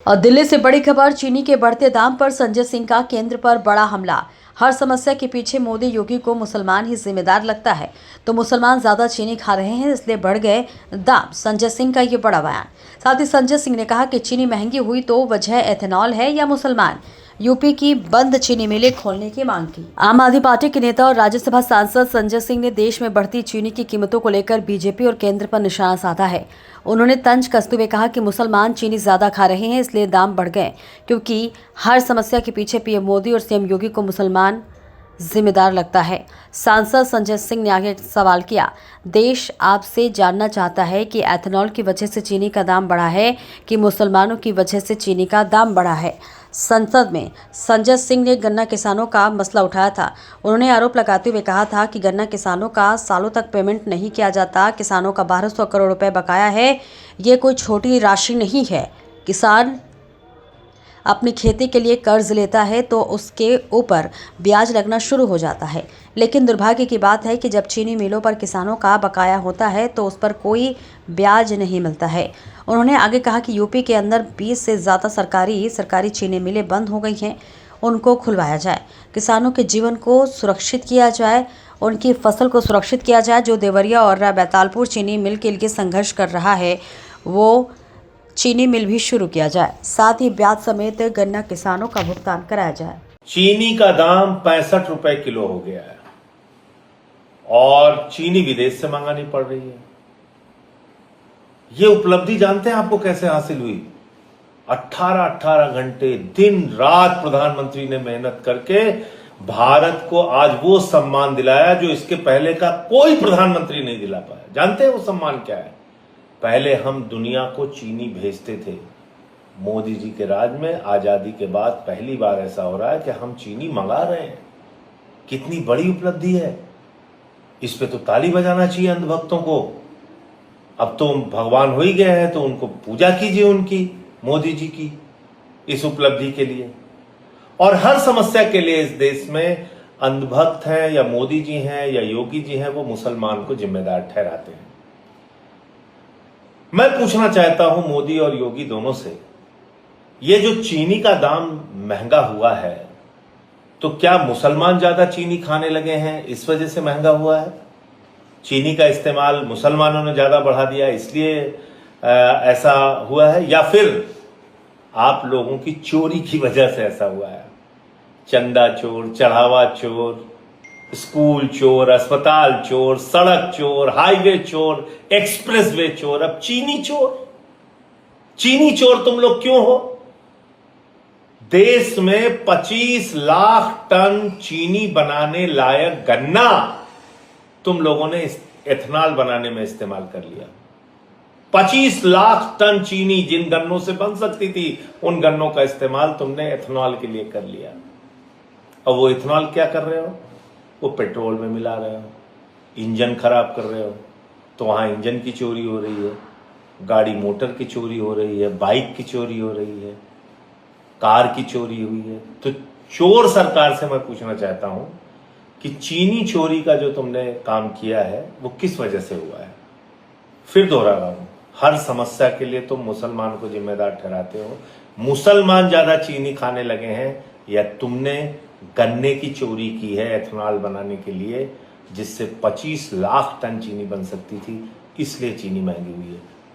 और दिल्ली से बड़ी खबर, चीनी के बढ़ते दाम पर संजय सिंह का केंद्र पर बड़ा हमला। हर समस्या के पीछे मोदी योगी को मुसलमान ही जिम्मेदार लगता है, तो मुसलमान ज्यादा चीनी खा रहे हैं इसलिए बढ़ गए दाम। संजय सिंह का ये बड़ा बयान। साथ ही संजय सिंह ने कहा कि चीनी महंगी हुई तो वजह एथेनॉल है या मुसलमान। यूपी की बंद चीनी मिलें खोलने की मांग की। आम आदमी पार्टी के नेता और राज्यसभा सांसद संजय सिंह ने देश में बढ़ती चीनी की कीमतों को लेकर बीजेपी और केंद्र पर निशाना साधा है। उन्होंने तंज कसते हुए कहा कि मुसलमान चीनी ज्यादा खा रहे हैं इसलिए दाम बढ़ गए, क्योंकि हर समस्या के पीछे पीएम मोदी और सीएम योगी को मुसलमान जिम्मेदार लगता है। सांसद संजय सिंह ने आगे सवाल किया, देश आपसे जानना चाहता है कि एथेनॉल की वजह से चीनी का दाम बढ़ा है कि मुसलमानों की वजह से चीनी का दाम बढ़ा है। संसद में संजय सिंह ने गन्ना किसानों का मसला उठाया था। उन्होंने आरोप लगाते हुए कहा था कि गन्ना किसानों का सालों तक पेमेंट नहीं किया जाता। किसानों का 1200 करोड़ रुपए बकाया है। ये कोई छोटी राशि नहीं है। किसान अपनी खेती के लिए कर्ज लेता है तो उसके ऊपर ब्याज लगना शुरू हो जाता है, लेकिन दुर्भाग्य की बात है कि जब चीनी मिलों पर किसानों का बकाया होता है तो उस पर कोई ब्याज नहीं मिलता है। उन्होंने आगे कहा कि यूपी के अंदर 20 से ज़्यादा सरकारी चीनी मिलें बंद हो गई हैं, उनको खुलवाया जाए, किसानों के जीवन को सुरक्षित किया जाए, उनकी फसल को सुरक्षित किया जाए। जो देवरिया और बैतालपुर चीनी मिल के लिए संघर्ष कर रहा है वो चीनी मिल भी शुरू किया जाए, साथ ही ब्याज समेत गन्ना किसानों का भुगतान कराया जाए। चीनी का दाम 65 रुपए किलो हो गया है और चीनी विदेश से मंगानी पड़ रही है। ये उपलब्धि जानते हैं आपको कैसे हासिल हुई? 18 घंटे दिन रात प्रधानमंत्री ने मेहनत करके भारत को आज वो सम्मान दिलाया जो इसके पहले का कोई प्रधानमंत्री नहीं दिला पाया। जानते हैं वो सम्मान क्या है? पहले हम दुनिया को चीनी भेजते थे। मोदी जी के राज में आजादी के बाद पहली बार ऐसा हो रहा है कि हम चीनी मंगा रहे हैं। कितनी बड़ी उपलब्धि है, इस पे तो ताली बजाना चाहिए अंधभक्तों को। अब तो भगवान हो ही गए हैं तो उनको पूजा कीजिए, उनकी, मोदी जी की इस उपलब्धि के लिए। और हर समस्या के लिए इस देश में अंधभक्त हैं या मोदी जी हैं या योगी जी हैं, वो मुसलमान को जिम्मेदार ठहराते हैं। मैं पूछना चाहता हूं मोदी और योगी दोनों से, ये जो चीनी का दाम महंगा हुआ है तो क्या मुसलमान ज्यादा चीनी खाने लगे हैं इस वजह से महंगा हुआ है? चीनी का इस्तेमाल मुसलमानों ने ज्यादा बढ़ा दिया इसलिए ऐसा हुआ है, या फिर आप लोगों की चोरी की वजह से ऐसा हुआ है? चंदा चोर, चढ़ावा चोर, स्कूल चोर, अस्पताल चोर, सड़क चोर, हाईवे चोर, एक्सप्रेसवे चोर, अब चीनी चोर। चीनी चोर तुम लोग क्यों हो? देश में 25 लाख टन चीनी बनाने लायक गन्ना तुम लोगों ने एथेनॉल बनाने में इस्तेमाल कर लिया। 25 लाख टन चीनी जिन गन्नों से बन सकती थी उन गन्नों का इस्तेमाल तुमने एथेनॉल के लिए कर लिया। अब वो इथेनॉल क्या कर रहे हो? वो पेट्रोल में मिला रहे हो, इंजन खराब कर रहे हो, तो वहां इंजन की चोरी हो रही है, गाड़ी मोटर की चोरी हो रही है, बाइक की चोरी हो रही है, कार की चोरी हुई है। तो चोर सरकार से मैं पूछना चाहता हूं कि चीनी चोरी का जो तुमने काम किया है वो किस वजह से हुआ है? फिर दोहरा रहा हूं, हर समस्या के लिए तुम मुसलमान को जिम्मेदार ठहराते हो। मुसलमान ज्यादा चीनी खाने लगे हैं या तुमने गन्ने की चोरी की है एथेनॉल बनाने के लिए, जिससे 25 लाख टन चीनी बन सकती थी, इसलिए चीनी महंगी हुई है।